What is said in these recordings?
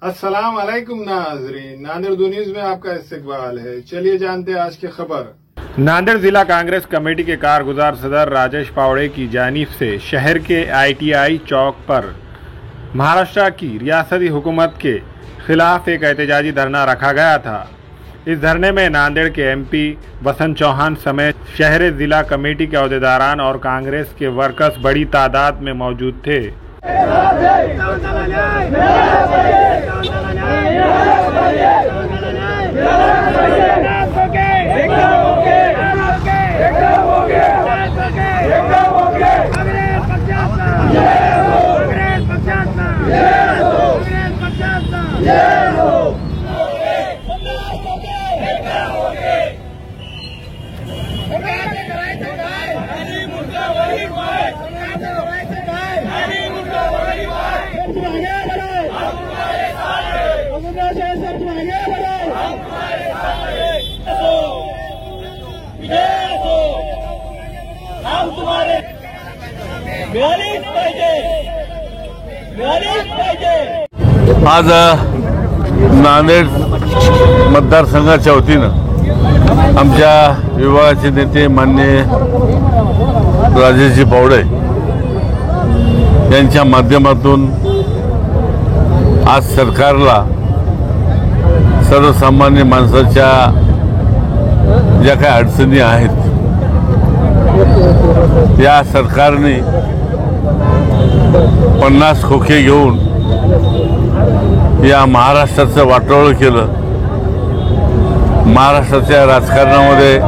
अस्सलाम वालेकुम नाज़रीन, नांदेड़ उर्दू न्यूज में आपका इस्तकबाल है। चलिए जानते हैं आज की खबर। नांदेड़ जिला कांग्रेस कमेटी के कारगुजार सदर राजेश पावड़े की जानिब से शहर के ITI चौक पर महाराष्ट्र की रियासती हुकूमत के खिलाफ एक एहतजाजी धरना रखा गया था। इस धरने में नांदेड़ के MP वसंत चौहान समेत शहर जिला कमेटी के अहदेदारान और कांग्रेस के वर्कर्स बड़ी तादाद में मौजूद थे। आज नांदेड मतदारसंघाच्या वतीनं आमच्या विभागाचे नेते माननीय राजेशजी पावडे यांच्या माध्यमातून आज सरकारला सर्वसामान्य माणसाच्या ज्या काही अडचणी आहेत या सरकारने 50 खोके घेऊन या महाराष्ट्राचं वाटोळं केलं। महाराष्ट्राच्या राजकारणामध्ये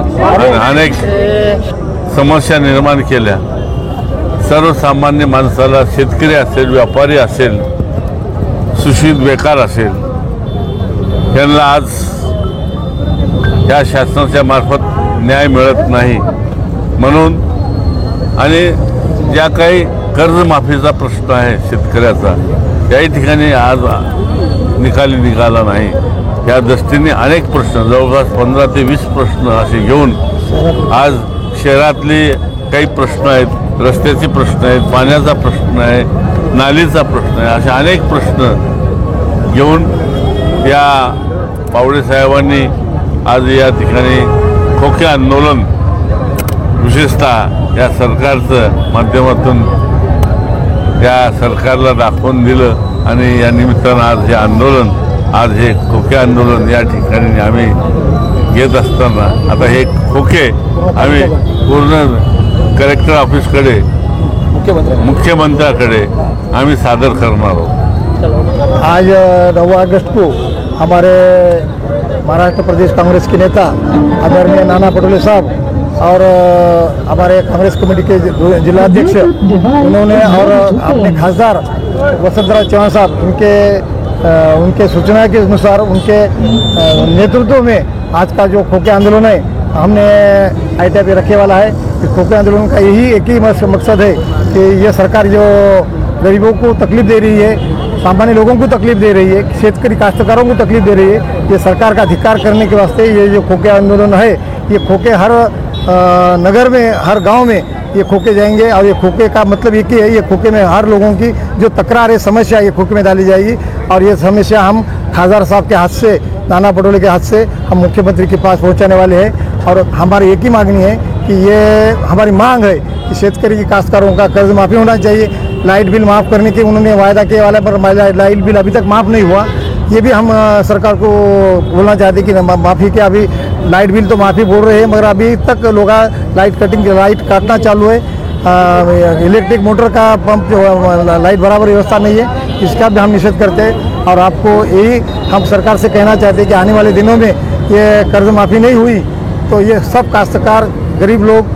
अनेक समस्या निर्माण केल्या। सर्वसामान्य माणसाला, शेतकरी असेल, व्यापारी असेल, सुशिक्षित बेकार असेल, यांना आज या शासनाच्या मार्फत न्याय मिळत नाही म्हणून आणि ज्या काही कर्जमाफीचा प्रश्न आहे शेतकऱ्याचा याही ठिकाणी आज निकाली निघाला नाही। या दृष्टीने अनेक प्रश्न, जवळपास 15 ते 20 प्रश्न असे घेऊन आज शहरातले काही प्रश्न आहेत, रस्त्याचे प्रश्न आहेत, पाण्याचा प्रश्न आहे, नालीचा प्रश्न आहे, असे अनेक प्रश्न घेऊन या पावडे साहेबांनी आज या ठिकाणी खोके आंदोलन विशेषतः या सरकारचं माध्यमातून या सरकारला दाखवून दिलं आणि या निमित्तानं आज हे आंदोलन, आज हे खोके आंदोलन या ठिकाणी आम्ही घेत असताना आता हे खोके आम्ही पूर्ण कलेक्टर ऑफिसकडे, मुख्यमंत्र्याकडे आम्ही सादर करणार आहोत। आज 9 अगस्त को हमारे महाराष्ट्र प्रदेश कांग्रेस के नेता आदरणीय नाना पटोले साहब और हमारे कांग्रेस कमेटी के जिला अध्यक्ष उन्होंने और अपने खासदार वसंतराव चौहान साहब उनके सूचना के अनुसार उनके नेतृत्व में आज का जो खोके आंदोलन है हमने ITI पे रखे वाला है। इस खोके आंदोलन का यही एक ही मकसद है कि ये सरकार जो गरीबों को तकलीफ दे रही है, सामान्य लोगों को तकलीफ दे रही है, शेतकरी काश्तकारों को तकलीफ दे रही है, ये सरकार का अधिकार करने के वास्ते ये जो खोके आंदोलन है, ये खोके हर नगर में, हर गांव में ये खोके जाएंगे और ये खोके का मतलब एक ही है, ये खोके में हर लोगों की जो तकरार है, समस्या ये खोके में डाली जाएगी और ये समस्या हम खासदार साहब के हाथ से, नाना पटोले के हाथ से हम मुख्यमंत्री के पास पहुंचाने वाले हैं। और हमारी एक ही मांगनी है कि ये हमारी मांग है कि शेतकरी की काश्तकारों का कर्ज माफ़ी होना चाहिए। लाइट बिल माफ़ करने के उन्होंने वायदा किया वाला, पर लाइट बिल अभी तक माफ़ नहीं हुआ। ये भी हम सरकार को बोलना चाहते कि माफ़ी के, अभी लाइट बिल तो माफ़ी बोल रहे हैं मगर अभी तक लोग लाइट काटना चालू है। इलेक्ट्रिक मोटर का पंप जो लाइट बराबर व्यवस्था नहीं है, इसका भी हम निषेध करते हैं। और आपको यही हम सरकार से कहना चाहते हैं कि आने वाले दिनों में ये कर्ज माफ़ी नहीं हुई तो ये सब काश्तकार, गरीब लोग,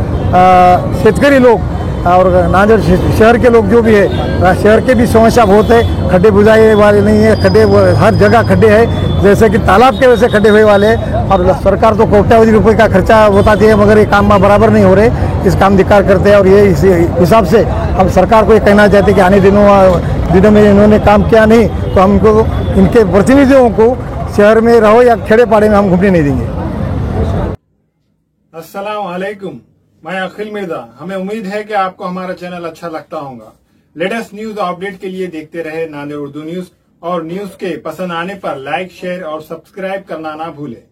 शेतकरी लोग और नांदेड़ शहर के लोग जो भी है, शहर के भी समस्या बहुत है। खड्डे बुझाए वाले नहीं है, खड्डे हर जगह खड्डे है, जैसे कि तालाब के वैसे खड्डे हुए वाले हैं। और सरकार तो कोट्यावधि रुपये का खर्चा बताती है मगर ये काम बराबर नहीं हो रहे, इस काम धिक्कार करते हैं। और ये इस हिसाब से हम सरकार को ये कहना चाहते हैं कि आने दिनों में इन्होंने काम किया नहीं तो हमको इनके प्रतिनिधियों को शहर में रहो या खेड़े पाड़े में हम घूमने नहीं देंगे। अस्सलाम वालेकुम, मैं अखिल मिर्जा। हमें उम्मीद है कि आपको हमारा चैनल अच्छा लगता होगा। लेटेस्ट न्यूज अपडेट के लिए देखते रहे नांदेड़ उर्दू न्यूज। और न्यूज के पसंद आने पर लाइक, शेयर और सब्सक्राइब करना ना भूलें।